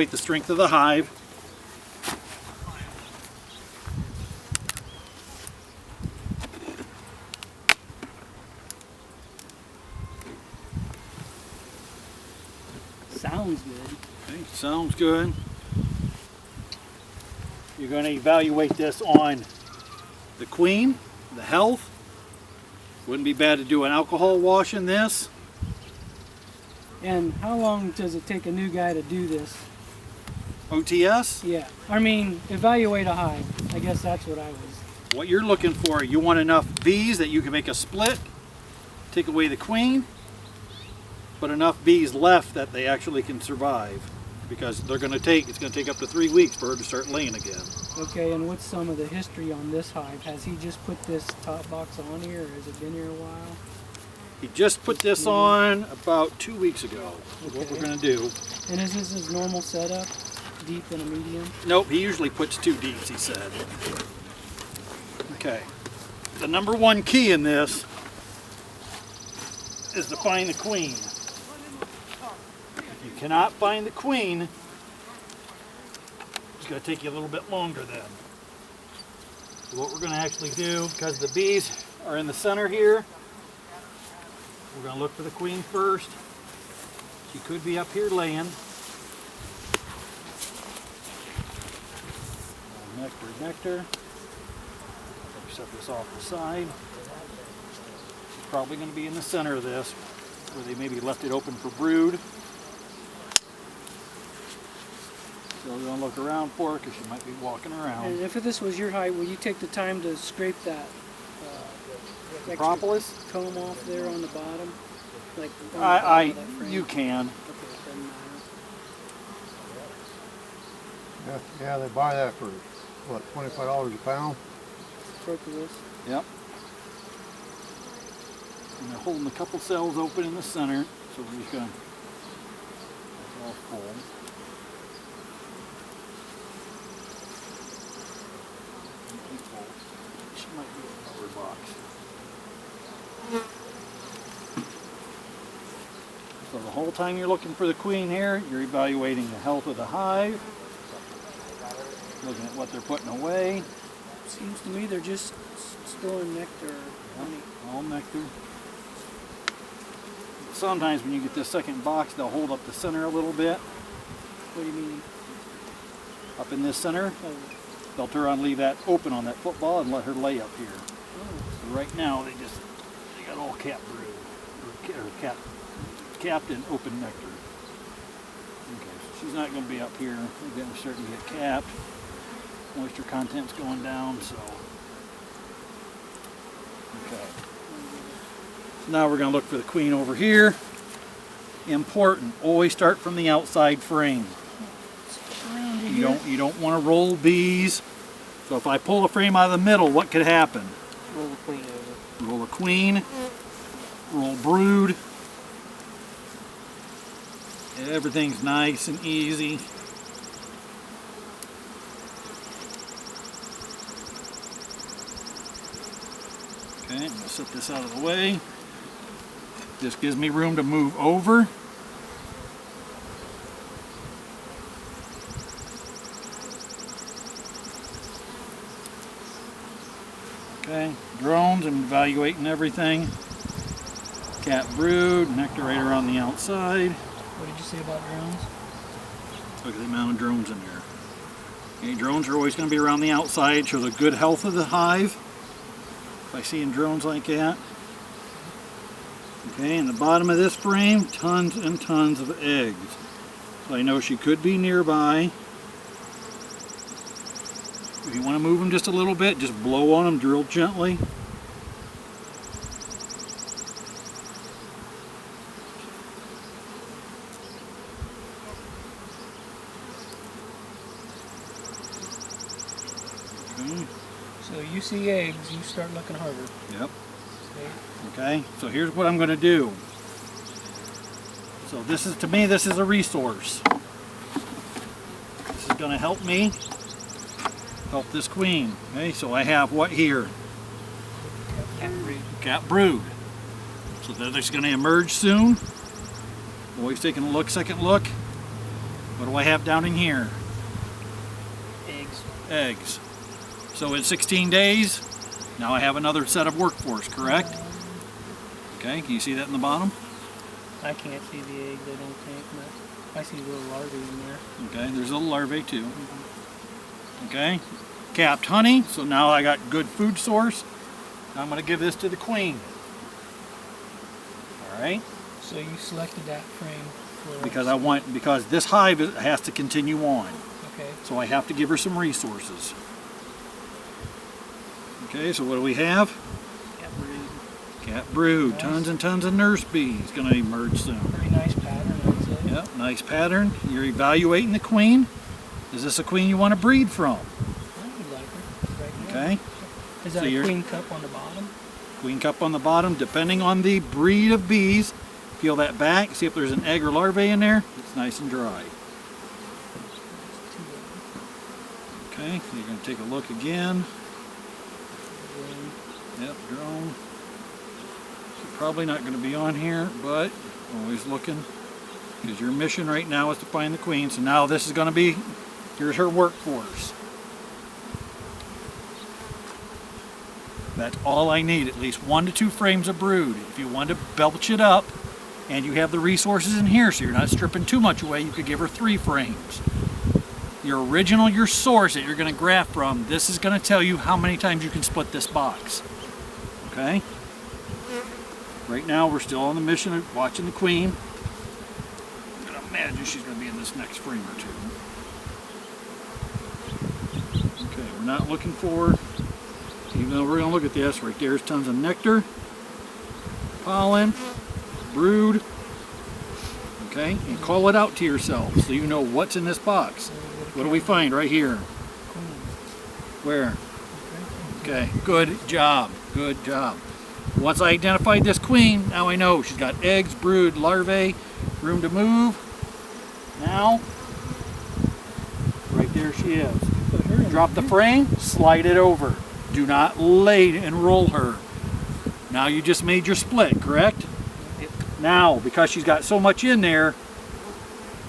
The strength of the hive. Sounds good. Okay, sounds good. You're going to evaluate this on the queen, the health. Wouldn't be bad to do an alcohol wash in this. And how long does it take a new guy to do this? OTS? Yeah, I mean, evaluate a hive. I guess that's what I was. What you're looking for, you want enough bees that you can make a split, take away the queen, but enough bees left that they actually can survive. Because it's going to take up to 3 weeks for her to start laying again. Okay, and what's some of the history on this hive? Has he just put this top box on here, or has it been here a while? He just put this on about 2 weeks ago. Okay. What we're going to do. And is this his normal setup? Deep and a medium? Nope, he usually puts 2 deeps, he said. Okay. The number one key in this is to find the queen. If you cannot find the queen, it's going to take you a little bit longer then. So what we're going to actually do, because the bees are in the center here, we're going to look for the queen first. She could be up here laying. Nectar. Set this off the side. She's probably going to be in the center of this, where they maybe left it open for brood. So we're going to look around for her because she might be walking around. And if this was your hive, will you take the time to scrape that propolis comb off there on the bottom? Like you can. Okay, doesn't matter. Yeah, they buy that for what, $25 a pound? Propolis. Yep. And they're holding a couple cells open in the center, so we're just going to. That's all full. She might be in another box. So the whole time you're looking for the queen here, you're evaluating the health of the hive, looking at what they're putting away. Seems to me they're just storing nectar or honey. All nectar. Sometimes when you get this second box, they'll hold up the center a little bit. What do you mean? Up in this center, Oh. they'll turn around and leave that open on that football and let her lay up here. Oh. So right now they got all capped brood, or capped and open nectar. Okay, so she's not going to be up here. They're starting to get capped. Moisture content's going down, so. Okay. Now we're going to look for the queen over here. Important, always start from the outside frame. You don't want to roll bees. So if I pull a frame out of the middle, what could happen? Roll the queen over. Roll a queen, roll brood. Everything's nice and easy. Okay, I'm going to set this out of the way. This gives me room to move over. Okay, drones, I'm evaluating everything. Cat brood, nectar right around the outside. What did you say about drones? Look at the amount of drones in there. Okay, drones are always going to be around the outside, show the good health of the hive. By seeing drones like that. Okay, in the bottom of this frame, tons and tons of eggs. So I know she could be nearby. If you want to move them just a little bit, just blow on them, drill gently. Okay. So you see eggs, you start looking harder. Yep. Okay, so here's what I'm going to do. So this is, to me, this is a resource. This is going to help me help this queen. Okay, so I have what here? Cat brood. So they're just going to emerge soon. Always taking a look, second look. What do I have down in here? Eggs. Eggs. So in 16 days, now I have another set of workforce, correct? Okay, can you see that in the bottom? I can't see the eggs, I don't think, but I see little larvae in there. Okay, there's a little larvae too. Okay, capped honey, so now I got good food source. Now I'm going to give this to the queen. All right. So you selected that frame for... Because this hive has to continue on. Okay. So I have to give her some resources. Okay, so what do we have? Cat brood. Cat brood. Nice. Tons and tons of nurse bees going to emerge soon. Very nice pattern, I'd say. Yep, nice pattern. You're evaluating the queen. Is this a queen you want to breed from? I would like her right now. Okay. Is that So a queen cup on the bottom? Queen cup on the bottom, depending on the breed of bees. Peel that back, see if there's an egg or larvae in there. It's nice and dry. Okay, you're going to take a look again. Yep, drone. So probably not going to be on here, but always looking. Because your mission right now is to find the queen. So now this is going to be, here's her workforce. That's all I need, at least 1 to 2 frames of brood. If you want to belch it up, and you have the resources in here, so you're not stripping too much away, you could give her 3 frames. Your source that you're going to graft from, this is going to tell you how many times you can split this box. Okay? Right now, we're still on the mission of watching the queen. I'm going to imagine she's going to be in this next frame or 2. Okay, we're not looking for... Even though we're going to look at this, right there's tons of nectar, pollen, brood, okay? And call it out to yourself so you know what's in this box. What do we find right here? Where? Okay, good job, good job. Once I identified this queen, now I know she's got eggs, brood, larvae, room to move. Now, right there she is. Drop the frame, slide it over. Do not lay and roll her. Now you just made your split, correct? Yep. Now, because she's got so much in there,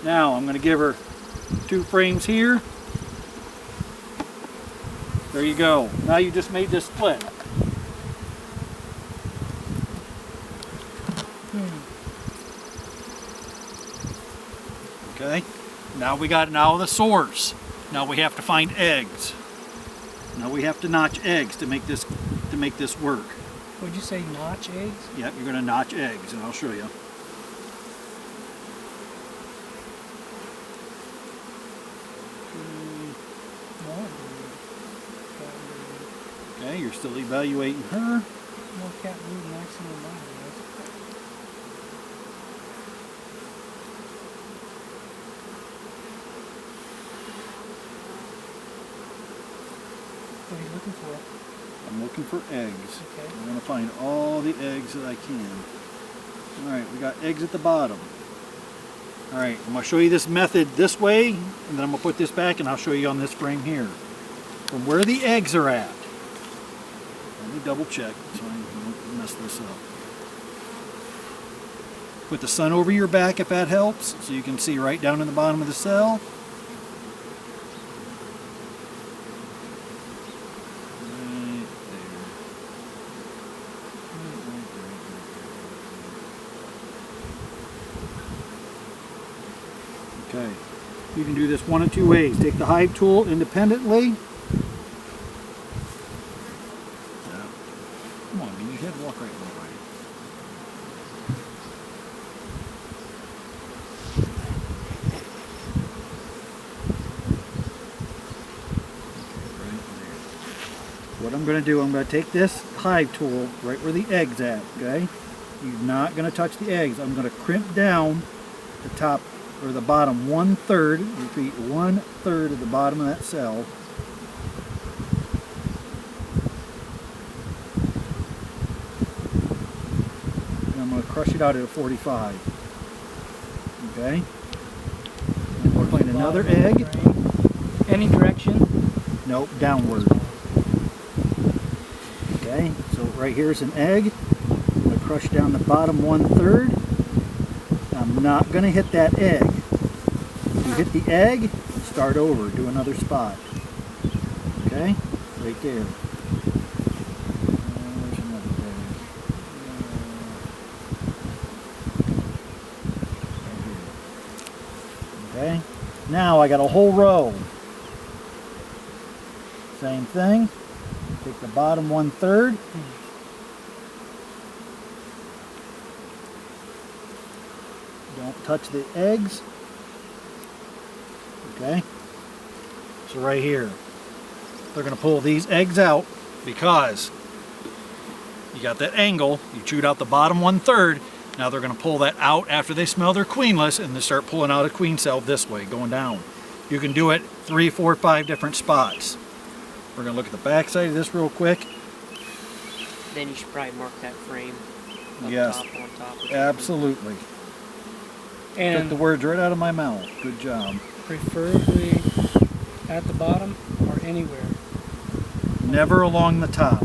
now I'm going to give her 2 frames here. There you go. Now you just made this split. Okay. Now we got the source. Now we have to find eggs. Now we have to notch eggs to make this work. Would you say notch eggs? Yep, you're going to notch eggs, and I'll show you. Okay, you're still evaluating her. More cat brood maximum body. What are you looking for? I'm looking for eggs. Okay. I'm going to find all the eggs that I can. Alright, we got eggs at the bottom. Alright, I'm going to show you this method this way, and then I'm going to put this back and I'll show you on this frame here. From where the eggs are at. Let me double check so I don't mess this up. Put the sun over your back if that helps, so you can see right down in the bottom of the cell. Okay, you can do this 1 of 2 ways. Take the hive tool independently. Come on, man, you had to walk right in the way. Right there. What I'm going to do, I'm going to take this hive tool right where the egg's at, okay? You're not going to touch the eggs. I'm going to crimp down the top or the bottom 1/3, repeat 1/3 of the bottom of that cell. And I'm going to crush it out at a 45. Okay? And we'll find another egg. Any direction? Nope, downward. Okay, so right here is an egg. I'm going to crush down the bottom 1/3. I'm not going to hit that egg. If you hit the egg, start over, do another spot. Okay, right there. There's another egg. Right here. Okay, now I got a whole row. Same thing. Take the bottom 1/3. Don't touch the eggs. Okay. So right here, they're going to pull these eggs out because you got that angle. You chewed out the bottom 1/3. Now they're going to pull that out after they smell they're queenless, and they start pulling out a queen cell this way, going down. You can do it 3, 4, 5 different spots. We're going to look at the back side of this real quick. Then you should probably mark that frame. Yes, Top, on top absolutely. Took And the words right out of my mouth. Good job. preferably at the bottom or anywhere. Never along the top.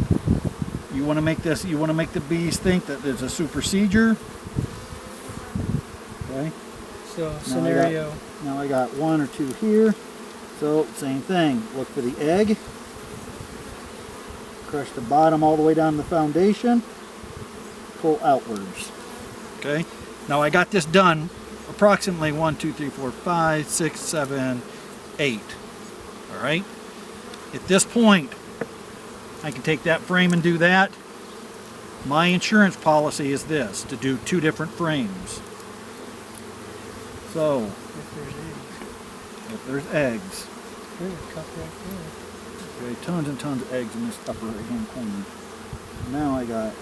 You want to make this, you want to make the bees think that there's a supersedure. Okay. So scenario. Now I got 1 or 2 here. So same thing. Look for the egg. Crush the bottom all the way down to the foundation. Pull outwards. Okay. Now I got this done approximately 1, 2, 3, 4, 5, 6, 7, 8. All right. At this point, I can take that frame and do that. My insurance policy is this, to do 2 different frames. So, If there's eggs. if there's eggs, There's a cup right there. okay, tons and tons of eggs in this upper right hand corner. Now I got